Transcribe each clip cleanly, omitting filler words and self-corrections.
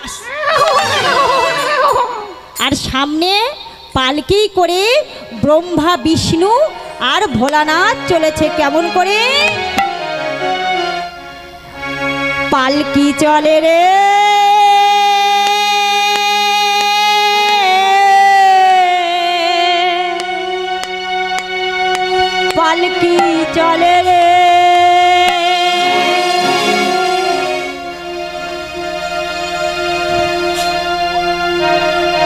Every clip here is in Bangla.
দাস। আর সামনে পালকি করে ব্রহ্মা বিষ্ণু আর ভোলানাথ চলেছে কেমন করে? পালকি চলে রে পালকি চলে রে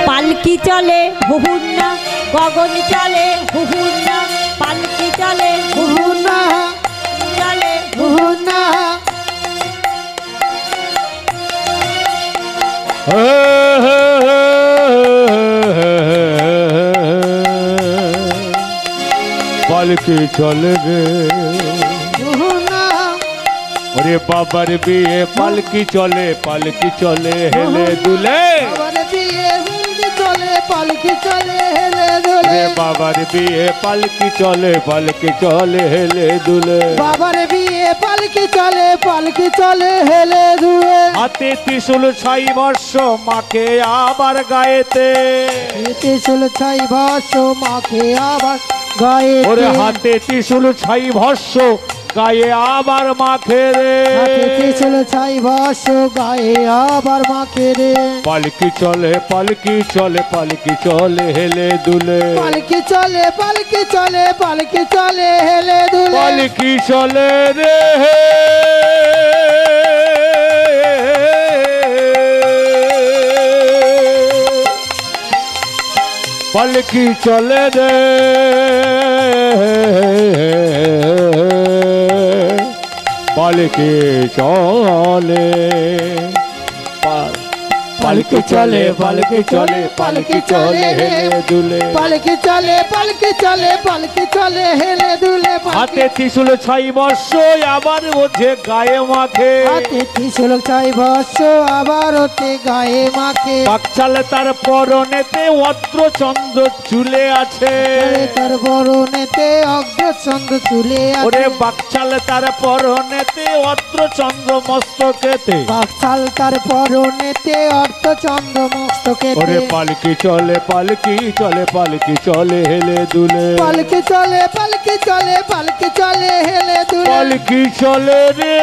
পালকি চলে হুহুন্না গগন চলে হুহুন্না পালকি চলে হুহুন্না চলে হুহুন্না পালকি চলে রে ওরে বাবার বিয়ে পালকি চলে হেলে দুলে বাবার বিয়ে চলে পালকি চলে হেলে দুলে বাবার বিয়ে পালকি চলে হেলে দুলে বাবার বিয়ে পালকি চলে হেলে দুলে হাতে ত্রিশূল ছাই বর্ষ মাকে আবার গায়েতে ত্রিশূল ছাই ভাষ্য মাকে আবার গায়ে ওরে হাতে ত্রিশূল ছাই ভস্য গায়ে আবার মাখে রে ত্রিশূল ছাই ভাষ্য গায়ে আবার মাকে রে পালকি চলে হেলে দুলে পালকি চলে হেলে দুলে পালকি চলে রে পালকি চলে রে পালকি চলে পালকি চলে হেলে দুলে পালকি চলে হেলে দুলে হাতে ত্রিশূল ছাই বর্ষ আবার ওঠে গায়ে মাখে হাতে ত্রিশূল ছাই ভাষ্য আবার ওতে গায়ে মাখে বাকচালে তার পরনেতে অদ্র চন্দ্র চুলে আছে তার বরণেতে অগ্রচন্দ্র চুলে ওরে আছে বাকচালে তার পরনেতে অদ্র চন্দ্র মস্তকেতে বাকশাল তার পরনেতে অর্থচন্দ্র মস্তকে ওরে পালকি চলে হেলে দুলে পালকি চলে হেলে দুলে পালকি চলে রে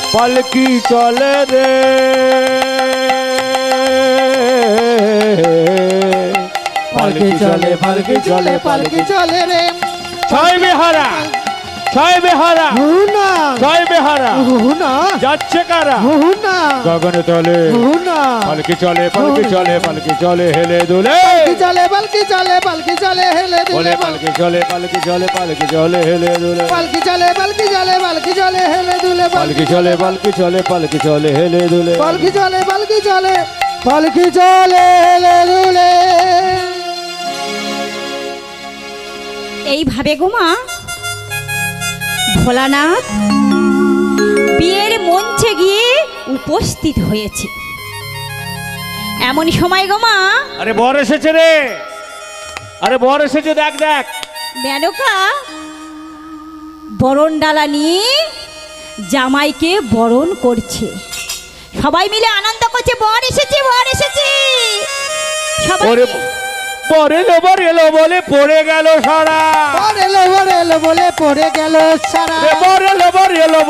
পালকি চলে রে পালকি চলে রে ছয় বেহারা হুনা ছয় বেহারা হুনা যাচ্ছে কারা হুনা গগনে তলে হুনা পালকি চলে হেলে দুলে পালকি চলে হেলে বলে দুলে পালকি চলে হেলে দুলে পালকি চলে হেলে দুলে পালকি চলে হেলে দুলে পালকি চলে হেলে দুলে এইভাবে গোমা ভোলানাথ বিয়ের মঞ্চে গিয়ে উপস্থিত হয়েছে। এমন সময় গোমা আরে বর এসেছে রে বর এসেছে দেখ মেনকা বরণ ডালা নিয়ে জামাইকে বরণ করছে, সবাই মিলে আনন্দ করছে। বর এসেছে সবাই বর এলো বলে পড়ে গেল সারা বর এলো বলে পড়ে গেল সারা বর এলো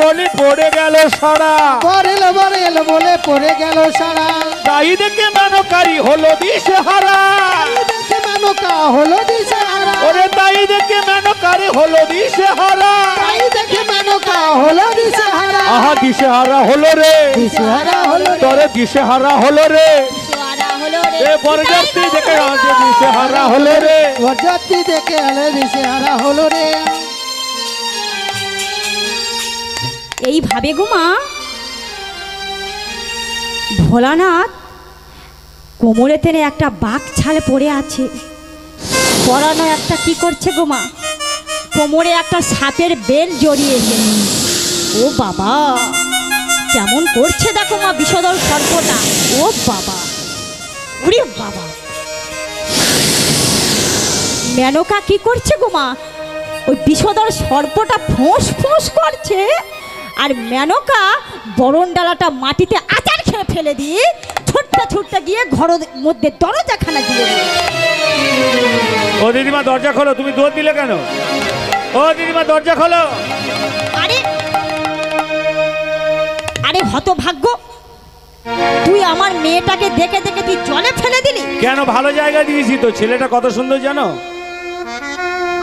বলে পড়ে গেল সারা বলে পড়ে গেল সারা তাই দেখে মেনকারি হলো দিশেহারা দেখে মেনকা হলো দিশেহারা ওরে তাই দেখে মেনকারি হলো দিশেহারা আহা দিশেহারা হলো রে তোরে দিশেহারা হলো রে বরযাত্রী দেখে দিশেহারা হলো রে বরযাত্রী দেখে দিশেহারা হলো রে এইভাবে গোমা ভোলানাথ কোমরে টেনে একটা বাঘ ছাল পড়ে আছে, পরানো একটা কি করছে গোমা, কোমরে একটা সাপের বেল জড়িয়েছে। ও বাবা কেমন করছে দেখো মা বিষধর সর্পটা। ও বাবা উরে বাবা মেনকা কি করছে গোমা, ওই বিষধর সর্পটা ফোঁস ফোঁস করছে, আর মেনকা বরণডালাটা মাটিতে আচার খেয়ে ফেলে দিয়ে ছুটতে ছুটতে গিয়ে ঘরের মধ্যে দরজাখানা দিয়ে দিল। ও দিদিমা দরজা খোলো, তুমি দৌড় দিলে কেন? ও দিদিমা দরজা খোলো। আরে আরে হতভাগ্য, তুই আমার মেয়েটাকে দেখে দেখে তুই জলে ফেলে দিলি। কেন? ভালো জায়গা দিয়েছি তো, ছেলেটা কত সুন্দর জানো?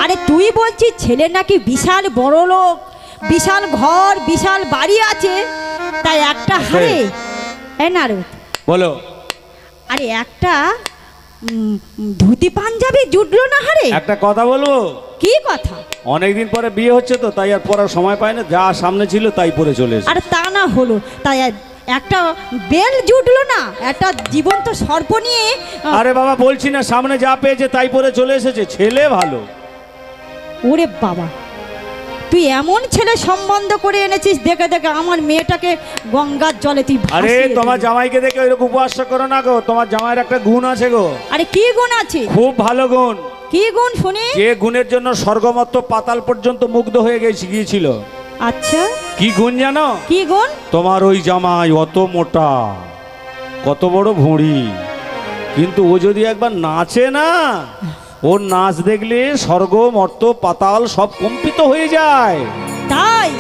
আরে তুই বলছিস ছেলে নাকি বিশাল বড় লোক, বিশাল ঘর বিশাল বাড়ি আছে, তাই একটা হারে না রে, বলো। আরে একটা ধুতি পাঞ্জাবি জুটলো না হারে। একটা কথা বলবো? কি কথা? অনেকদিন পরে বিয়ে হচ্ছে তো, তাই আর পড়ার সময় পায় না, যা সামনে ছিল তাই পরে চলে এসেছে। আরে তা না হলো, তাই একটা বেল জুটলো না, একটা জীবন্ত সর্প নিয়ে। আরে বাবা বলছি না, সামনে যা পেয়েছে তাই পরে চলে এসেছে, ছেলে ভালো। ওরে বাবা, তুই এমন ছেলে সম্বন্ধ করে এনেছিস, দেখে দেখে আমার মেয়েটাকে গঙ্গার জলে তুই আরে ভাসিয়ে তোমার দিলি। জামাইকে দেখে ওইরকম উপহাস করো না গো, তোমার জামাইয়ের একটা গুণ আছে গো। আরে কি গুণ আছে? খুব ভালো গুণ। কি গুণ শুনি? যে গুণের জন্য স্বর্গমত্ত পাতাল পর্যন্ত মুগ্ধ হয়ে গিয়েছিল। আচ্ছা কি গুণ জানো? কি গুণ? তোমার ওই জামাই অত মোটা, কত বড় ভুঁড়ি, কিন্তু ও যদি একবার নাচে না, ওর নাচ দেখলে স্বর্গ মর্ত পাতাল সব কম্পিত হয়ে যায়। তাই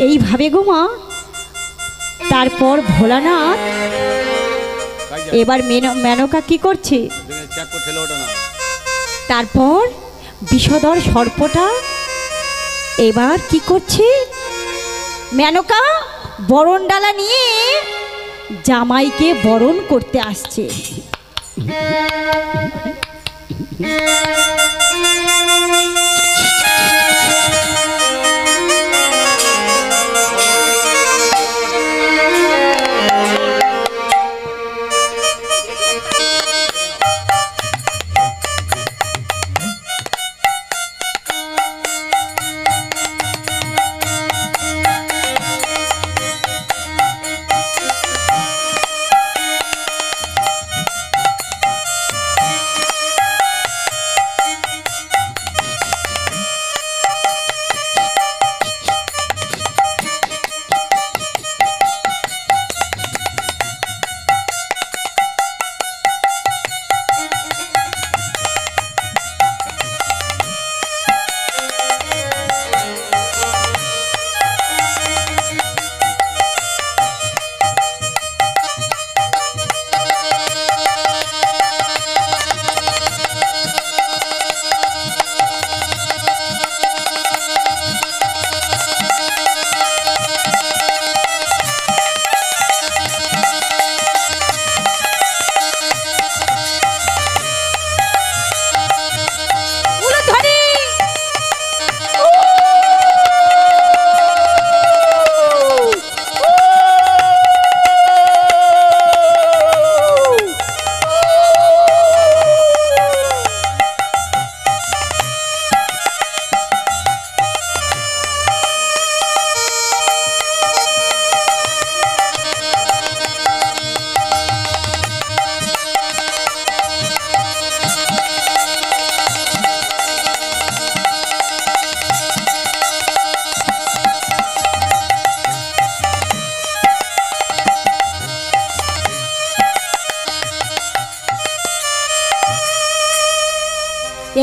এইভাবে গোমা, তারপর ভোলানাথ এবার মেনকা কি করছে, তারপর বিষধর সর্পটা এবার কি করছে, মেনকা বরণডালা নিয়ে জামাইকে বরণ করতে আসছে।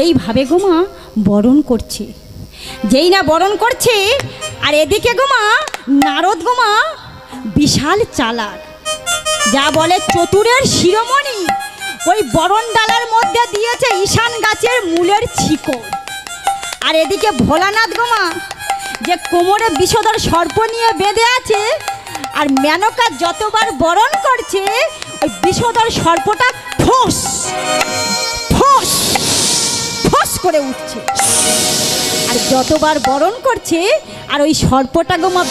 এইভাবে গোমা বরণ করছে, যেই না বরণ করছে, আর এদিকে গোমা নারদ গোমা বিশাল চালাক, যা বলে চতুরের শিরোমণি, ওই বরণ ডালার মধ্যে দিয়েছে ঈশান গাছের মূলের শিকড়। আর এদিকে ভোলানাথ গোমা যে কোমরে বিষধর সর্প নিয়ে বেঁধে আছে, আর মেনকা যতবার বরণ করছে ওই বিষধর সর্পটা ফোঁস ফোঁস ফোঁস করে উঠছে। আর যতবার বরণ করছে, আর ওই সর্পটা গোমা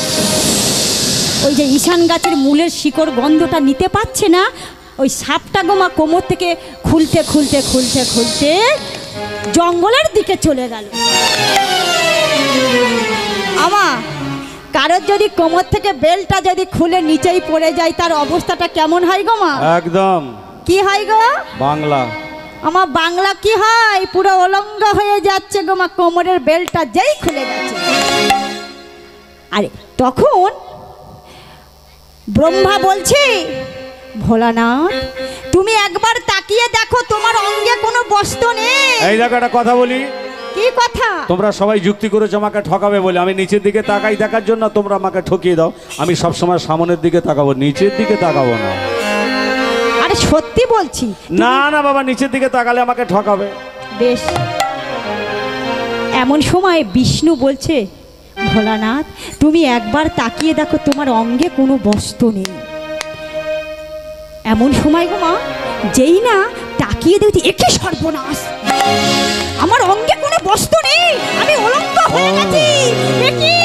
ওই যে ঈশান গাছের মূলের শিকড় গন্ধটা নিতে পারছে না, ওই সাপটা গোমা কোমর থেকে খুলতে খুলতে খুলতে খুলতে জঙ্গলের দিকে চলে গেল। আমা, কারোর যদি কোমর থেকে বেলটা যদি খুলে নিচেই পড়ে যায়, তার অবস্থাটা কেমন হয় গো মা? একদম কি হয় গো? বাংলা। আমার বাংলা কি হয়, পুরো অলঙ্গ হয়ে যাচ্ছে গো মা, কোমরের বেলটা যেই খুলে গেছে। আরে তখন ব্রহ্মা বলছে, ভোলানাথ তুমি একবার তাকিয়ে দেখো, তোমার অঙ্গে কোনো বস্ত্র নেই। এই দেখো একটা কথা বলি, কি কথা? তোমরা সবাই যুক্তি করেছো আমাকে ঠকাবে বলে। আমি নিচের দিকে তাকাই দেখার জন্য তোমরা আমাকে ঠকিয়ে দাও। আমি সবসময় সামনের দিকে তাকাবো, নিচের দিকে তাকাবো না। আরে সত্যি বলছি। না না বাবা, নিচের দিকে তাকালে আমাকে ঠকাবে। বেশ। এমন সময় বিষ্ণু বলছে, ভোলানাথ তুমি একবার তাকিয়ে দেখো, তোমার অঙ্গে কোনো বস্ত্র নেই। এমন সময় গো মা, যেই না তাকিয়ে দেখি, একে সর্বনাশ, আমার অঙ্গে কোনো বস্ত্র নেই, আমি অলঙ্গ হয়ে গেছি। এ কি?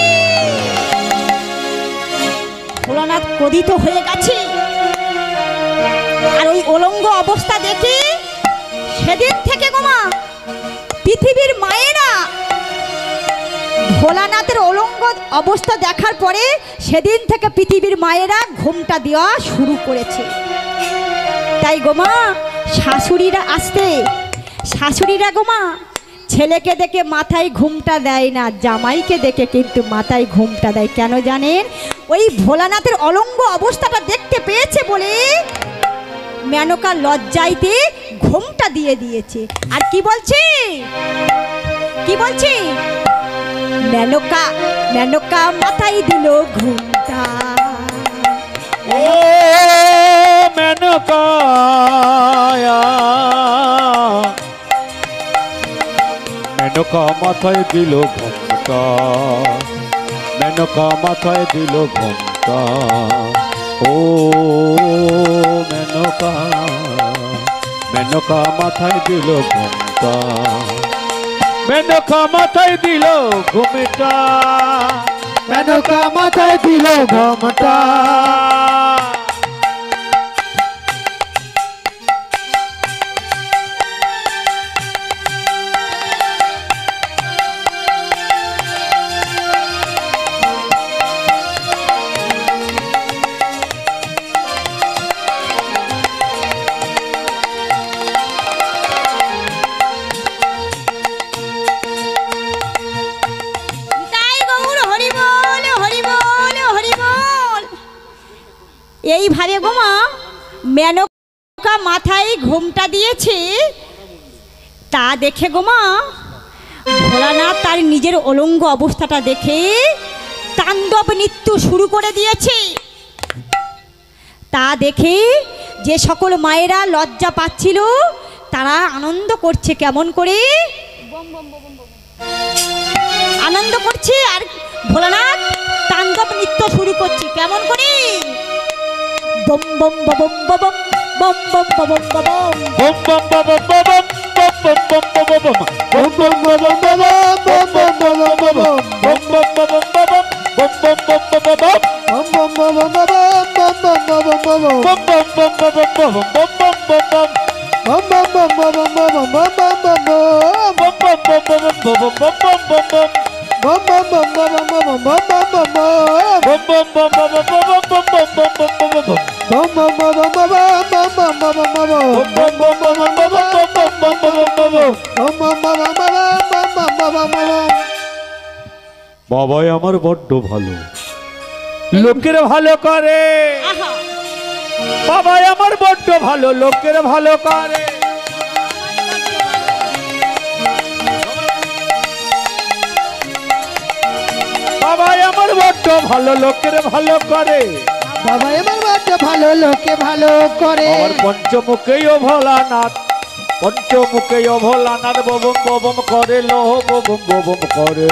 ভোলানাথ ক্রোধিত হয়ে গেছে। আর ওই অলঙ্গ অবস্থা দেখে সেদিন থেকে গো মা, পৃথিবীর মায়েরা ভোলানাথের অলঙ্গ অবস্থা দেখার পরে সেদিন থেকে পৃথিবীর মায়েরা ঘোমটা দেওয়া শুরু করেছে। তাই গোমা শাশুড়িরা আসতে, শাশুড়িরা গোমা ছেলেকে দেখে মাথায় ঘুমটা দেয় না, জামাইকে দেখে কিন্তু মাথায় ঘুমটা দেয়। কেন জানেন? ওই ভোলানাথের অলঙ্গ অবস্থাটা দেখতে পেয়েছে বলে মেনকা লজ্জাইতে ঘুমটা দিয়ে দিয়েছে। আর কি বলছে, কি বলছে? মেনকা, মেনকা মাথায় দিল ঘুমটা। ও মেনকা, মেনকা মাথায় দিল ঘুমটা, মেনকা মাথায় দিল ঘুমটা। ও মেনকা, মেনকা মাথায় দিল ঘুমটা, মেনকা মাথায় দিল ঘুমটা, মেনকা মাথায় দিল ঘুমটা। এইভাবে গোমা মেনকা মাথায় ঘোমটা দিয়েছে। তা দেখে গোমা ভোলানাথ তার নিজের অলঙ্গ অবস্থাটা দেখে তাণ্ডব নৃত্য শুরু করে দিয়েছে। তা দেখে যে সকল মায়েরা লজ্জা পাচ্ছিল তারা আনন্দ করছে। কেমন করে আনন্দ করছে, আর ভোলানাথ তাণ্ডব নৃত্য শুরু করছে। কেমন করে? বম বম বম বম বম বম বম বম বাবাই আমার বড্ড ভালো, লোকের ভালো করে। বাবাই আমার বড্ড ভালো, লোকের ভালো করে। বাবাই আমার বড্ড ভালো, লোকের ভালো করে। বাবা আমার বড্ড ভালো, লোকে ভালো করে। আমার পঞ্চমুখেই ও ভোলানাথ, পঞ্চমুখেই ও ভোলানাথ ববম ববম করে, লোহ ববম ববম করে,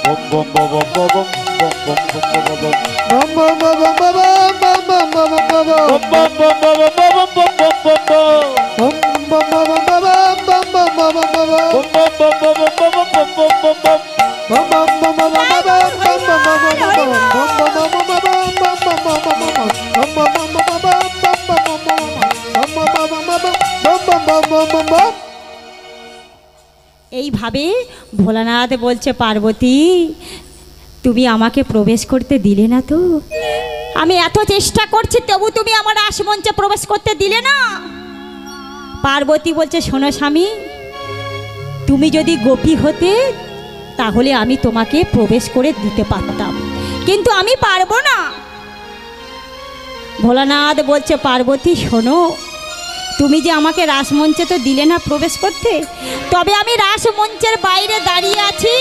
বম বম ববম ববম বম বম বম ববম বম বম বম বম বম বম বম এইভাবে ভোলানাথ বলছে, পার্বতী তুমি আমাকে প্রবেশ করতে দিলে না তো? আমি এত চেষ্টা করছি তবু তুমি আমার রাসমঞ্চে প্রবেশ করতে দিলে না। পার্বতী বলছে, শোনো স্বামী, তুমি যদি গোপী হতে তাহলে আমি তোমাকে প্রবেশ করে দিতে পারতাম, কিন্তু আমি পারবো না। ভোলানাথ বলছে, পার্বতী শোনো, তুমি যে আমাকে রাসমঞ্চে তো দিলে না প্রবেশ করতে, তবে আমি রাসমঞ্চের বাইরে দাঁড়িয়ে আছি।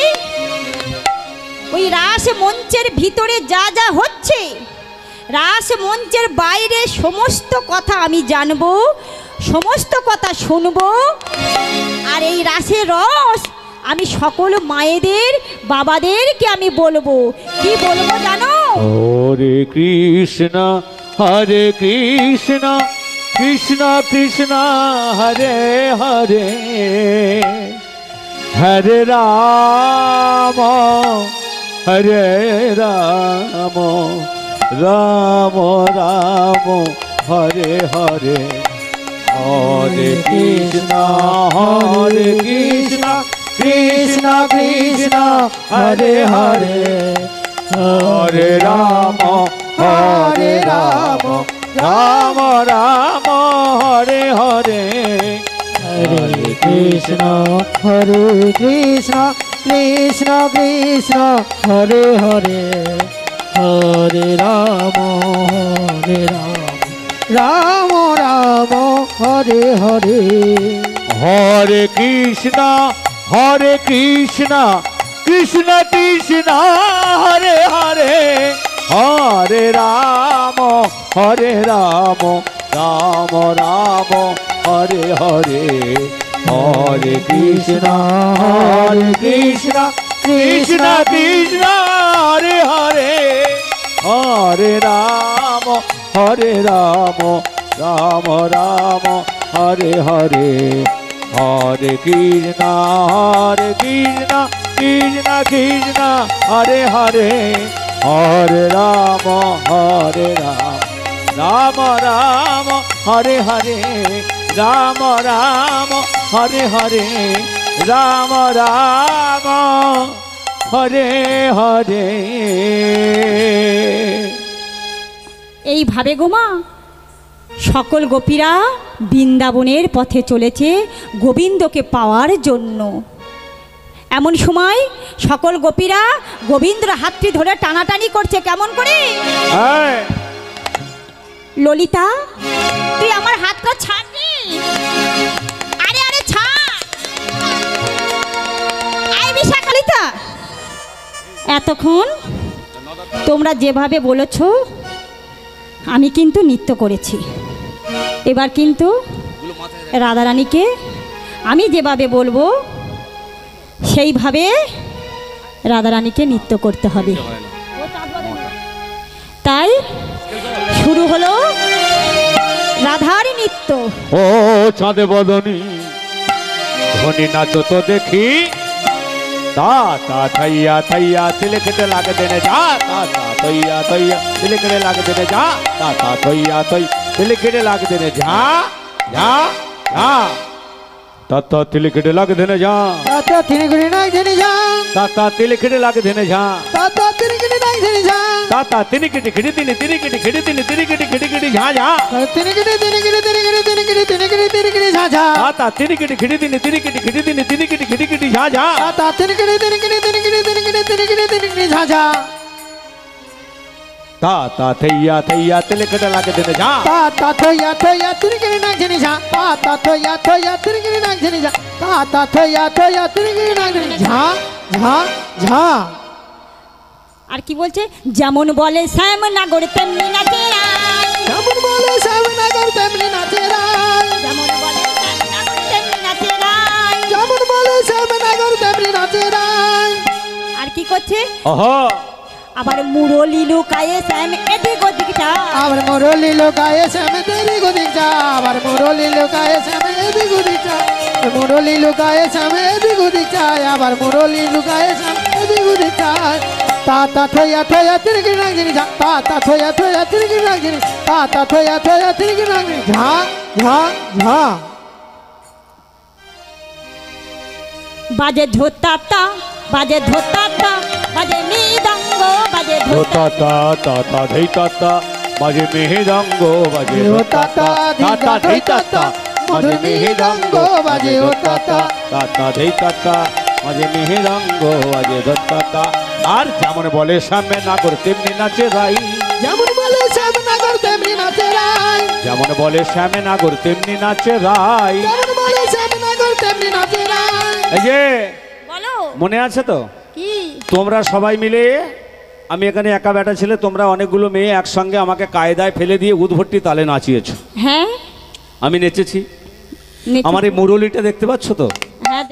ওই রাসমঞ্চের ভিতরে যা যা হচ্ছে, রাসমঞ্চের বাইরে সমস্ত কথা আমি জানবো, সমস্ত কথা শুনবো। আর এই রাসের রস আমি সকল মায়েদের বাবাদেরকে আমি বলবো। কি বলবো জানো? হরে কৃষ্ণ হরে কৃষ্ণ কৃষ্ণ কৃষ্ণ হরে হরে, হরে রাম হরে রাম, রাম রাম হরে হরে, হরে কৃষ্ণ কৃষ্ণ কৃষ্ণ হরে হরে, হরে রাম রাম রাম হরে হরে, হরে কৃষ্ণ কৃষ্ণ কৃষ্ণ হরে হরে, হরে রাম রাম রাম হরে হরে। হরে কৃষ্ণ কৃষ্ণ কৃষ্ণ হরে হরে, হরে রাম রাম রাম হরে হরে, হরে কৃষ্ণ কৃষ্ণ কৃষ্ণ হরে হরে, হরে রাম রাম রাম হরে হরে, হরে কৃষ্ণ কৃষ্ণ কৃষ্ণ হরে হরে, হরে রাম রাম রাম হরে হরে, রাম রাম হরে হরে, রাম রাম হরে হরে। এইভাবে গোমা সকল গোপীরা বৃন্দাবনের পথে চলেছে গোবিন্দকে পাওয়ার জন্য। এমন সময় সকল গোপীরা গোবিন্দর হাতটি ধরে টানাটানি করছে। কেমন করে? ললিতা, তুই আমার হাতটা ছাড়বি? আরে আরে ছাড়। আই বিশাখা, ললিতা, এতক্ষণ তোমরা যেভাবে বলেছ আমি কিন্তু নৃত্য করেছি। এবার কিন্তু রাধারানীকে আমি যেভাবে বলবো সেইভাবে রাধারানীকে নৃত্য করতে হবে। তাই শুরু হলো রাধার নৃত্য। ও চাঁদে বদনী ধনী নাচো তো দেখি, তা তা থইয়া থইয়া তিলকেটে লাগে দেনে যা, তা তা থইয়া থইয়া তিলকেটে লাগে দেনে যা, তা তা থইয়া থই তিলকেটে লাগে দেনে যা যা যা, তা তা তিলকেটে লাগে দেনে যা, তাতা তিনগুড়ি নাই ধনি যা, তা তা তিলকেটে লাগে দেনে যা, তাতা তিনগুড়ি নাই ধনি যা, তা তা তিনকেটে খিড়ি দিনে তিনকেটে খিড়ি দিনে তিনকেটে খিড়ি খিড়ি ঝা ঝা, তিনগুড়ি যা যা, তা তা তিনকেটে খিড়ি দিনে তিনকেটে খিড়ি দিনে তিনকেটে খিড়ি খিড়ি ঝা ঝা, তাতা তিনগুড়ি যা যা, তা তা থইয়া থইয়া তিলকেটে লাগে দেনে যা, তাতা থইয়া তিনগুড়ি নাই ধনি যা, তাতা থইয়া তিনগুড়ি নাই ধনি যা, তাতা থইয়া তিনগুড়ি নাই ধনি ঝা ঝা ঝা। আর কি বলছে? যেমন বলে শ্যাম নাগর তেমনি নাচে রায়, যেমন বলে শ্যামনগর তেমনি নাচে রায়, যেমন বলে শ্যাম নাগর তেমনি নাচে রায়। যেমন বলে শ্যামনগর তেমনি নাচে রায়। আর কি করছে? ওহো আবার মুরলি লুকায়ে শ্যাম এদিক ওদিক যায়, আবার মুরলি লোকায়ে শ্যাম এদিক ওদিক যা, আবার মুরলি লোকায়ে শ্যাম এদিক ওদিক যা, মুরলি লোকায়ে শ্যাম এদিক ওদিক যায়, আবার মুরলি লোকায়ে শ্যাম এদিক ওদিক যায়। তাতা থইয়া তিনগুড়ি নাই ধনি যা, তাতা থইয়া তিনগুড়ি নাই ধনি, তাতা থইয়া তিনগুড়ি নাই ধনি ঝা ঝা ঝা। বাজে ধোতাতা, বাজে ধোতাতা, বাজে মৃদঙ্গ, বাজে ধোতা ধোতাতা, তা তা ধৈতা তা বাজে মেহেদঙ্গ, বাজে ধোতা তা তা ধৈতা তা মাঝে মৃদঙ্গ বাজে ও তাতা তাতা ধেই তাতা মাঝে মৃদঙ্গ বাজে ধত্তাতা। আর যেমন বলে সামনে নাগর তেমনি নাচে রাই, যেমন বলে শ্যামনগর তেমনি নাচে রাই, যেমন বলে শ্যামে নাগর তেমনি নাচে রাই। যেমন বলে শ্যামনগর তেমনি নাচে রাই। এই যে বলো মনে আছে তো কি? তোমরা সবাই মিলে, আমি এখানে একা বেটা ছেলে, তোমরা অনেকগুলো মেয়ে একসঙ্গে আমাকে কায়দায় ফেলে দিয়ে উদ্ভট্টি তালে নাচিয়েছো, হ্যাঁ আমি নেচেছি। নেচে- আমার এই মুরলিটা দেখতে পাচ্ছ তো,